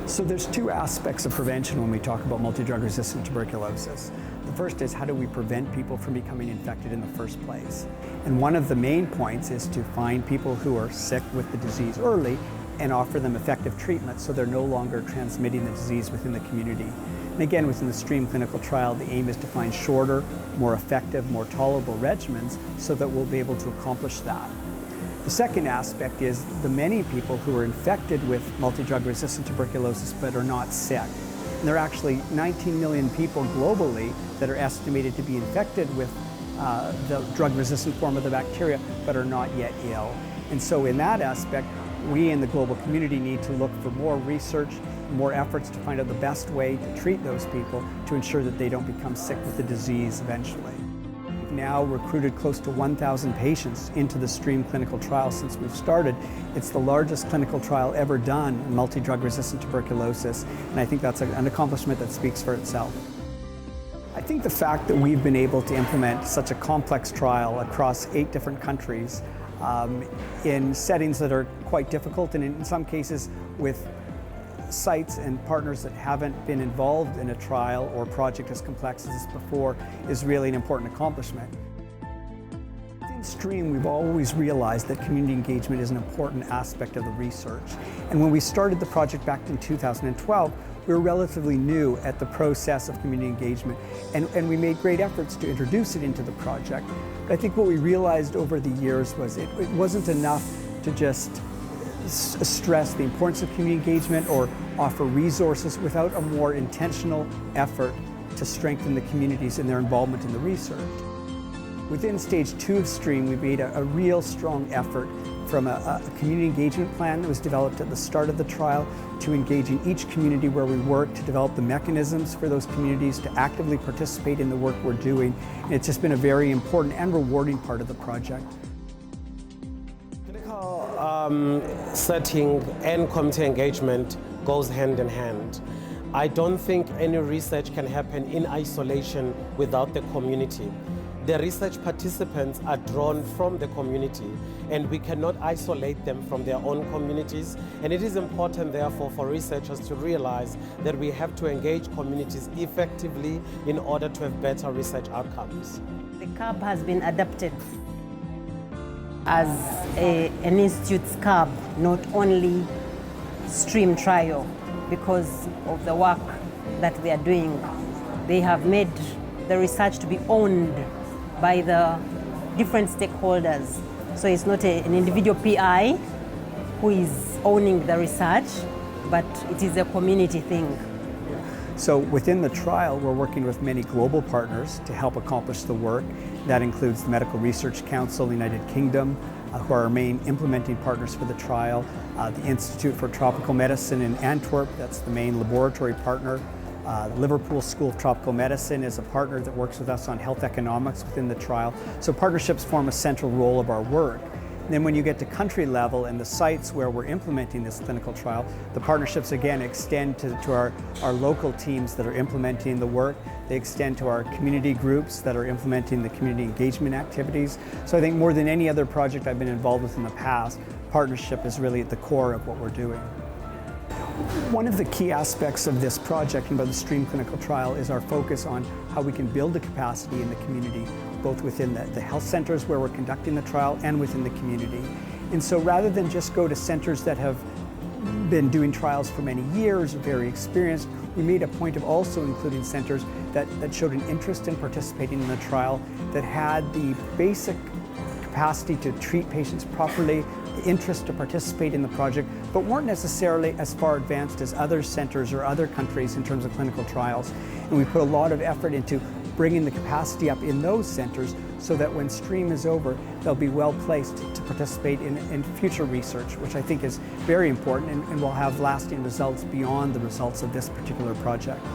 So there's two aspects of prevention when we talk about multi-drug resistant tuberculosis. The first is, how do we prevent people from becoming infected in the first place? And one of the main points is to find people who are sick with the disease early and offer them effective treatment so they're no longer transmitting the disease within the community. And again, within the STREAM clinical trial, the aim is to find shorter, more effective, more tolerable regimens so that we'll be able to accomplish that. The second aspect is the many people who are infected with multi-drug resistant tuberculosis but are not sick. And there are actually 19 million people globally that are estimated to be infected with the drug-resistant form of the bacteria but are not yet ill. And so in that aspect, we in the global community need to look for more research, more efforts to find out the best way to treat those people to ensure that they don't become sick with the disease eventually. We've now recruited close to 1,000 patients into the STREAM clinical trial since we've started. It's the largest clinical trial ever done in multi-drug resistant tuberculosis, and I think that's an accomplishment that speaks for itself. I think the fact that we've been able to implement such a complex trial across 8 different countries in settings that are quite difficult, and in some cases with sites and partners that haven't been involved in a trial or project as complex as this before, is really an important accomplishment. In STREAM, we've always realized that community engagement is an important aspect of the research. And when we started the project back in 2012, we were relatively new at the process of community engagement, and we made great efforts to introduce it into the project. But I think what we realized over the years was it wasn't enough to just stress the importance of community engagement or offer resources without a more intentional effort to strengthen the communities in their involvement in the research. Within stage 2 of STREAM, we made a real strong effort from a community engagement plan that was developed at the start of the trial to engaging each community where we work, to develop the mechanisms for those communities to actively participate in the work we're doing. And it's just been a very important and rewarding part of the project. Setting and community engagement goes hand in hand. I don't think any research can happen in isolation without the community. The research participants are drawn from the community, and we cannot isolate them from their own communities. And it is important, therefore, for researchers to realize that we have to engage communities effectively in order to have better research outcomes. The CAB has been adapted as an institute's CAB, not only STREAM trial, because of the work that they are doing. They have made the research to be owned by the different stakeholders. So it's not an individual PI who is owning the research, but it is a community thing. So within the trial, we're working with many global partners to help accomplish the work. That includes the Medical Research Council, the United Kingdom, who are our main implementing partners for the trial, the Institute for Tropical Medicine in Antwerp, that's the main laboratory partner. The Liverpool School of Tropical Medicine is a partner that works with us on health economics within the trial. So partnerships form a central role of our work. And then when you get to country level and the sites where we're implementing this clinical trial, the partnerships again extend to our local teams that are implementing the work. They extend to our community groups that are implementing the community engagement activities. So I think more than any other project I've been involved with in the past, partnership is really at the core of what we're doing. One of the key aspects of this project and by the STREAM clinical trial is our focus on how we can build the capacity in the community, both within the health centers where we're conducting the trial and within the community. And so rather than just go to centers that have been doing trials for many years, very experienced, we made a point of also including centers that showed an interest in participating in the trial, that had the basic capacity to treat patients properly, interest to participate in the project, but weren't necessarily as far advanced as other centers or other countries in terms of clinical trials. And we put a lot of effort into bringing the capacity up in those centers so that when STREAM is over, they'll be well placed to participate in future research, which I think is very important and will have lasting results beyond the results of this particular project.